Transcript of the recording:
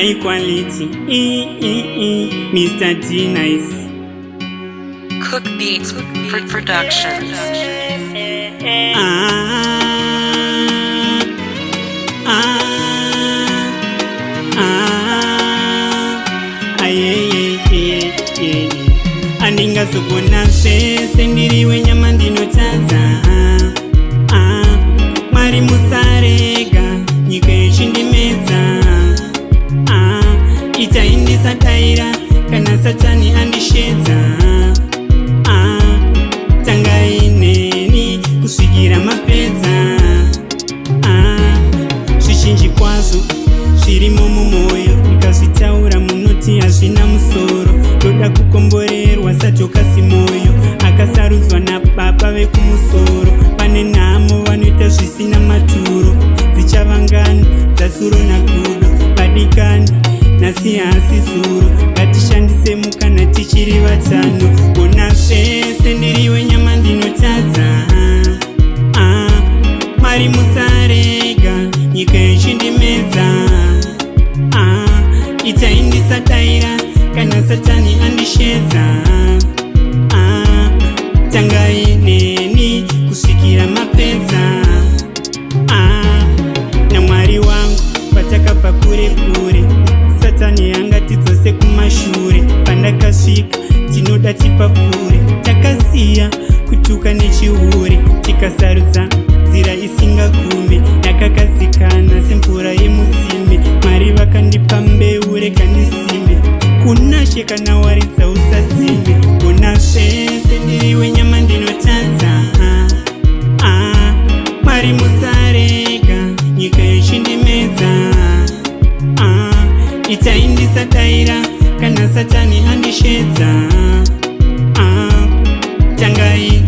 high quality, Mr. D Nice. Cook Beats Productions. Andingasogona zvese ndiriwe nyama ndinotadza. Mwari musarega nyika yechindimedza. Itai ndisataira kana satani andishedza. Tangai neni kusvikira mapedza. Zvizhinji kwazvo zvirimo mumwoyo, ndikazvitaura munoti hazvina musoro. Ndoda kukomborerwa sajokasi moyo, akasarudzwa nababa vekumusoro. Pane nhamo vanoita zvisina maturo, dzichavangana dzasuro nagudo. Badikani nhasi hasi zuro, ngatishandise mukana tichiri vatano. Ona zvese ndiriwe nyama ndinotadza. Mwari musarega nyika yechindimedza. Itai ndisataira kana satani andishedza. Tangai neni kusvikira mapedza. Namwari wangu patakabva kure kure, satani angatidzose kumashure. Pandakasvika tinoda tipapfure, takasiya kutuka nechihure. Tikasarudza nzira isingagume, yakakazikana semvura yemutsime. Mwari vakandipa mbeu rega ndisime, kunashe kana waridza usadzime. Ona zvese ndiriwe nyama ndinotadza. Mwari musarega nyika yechindimedza. Itai ndisataira kana satani andishedza. Tangai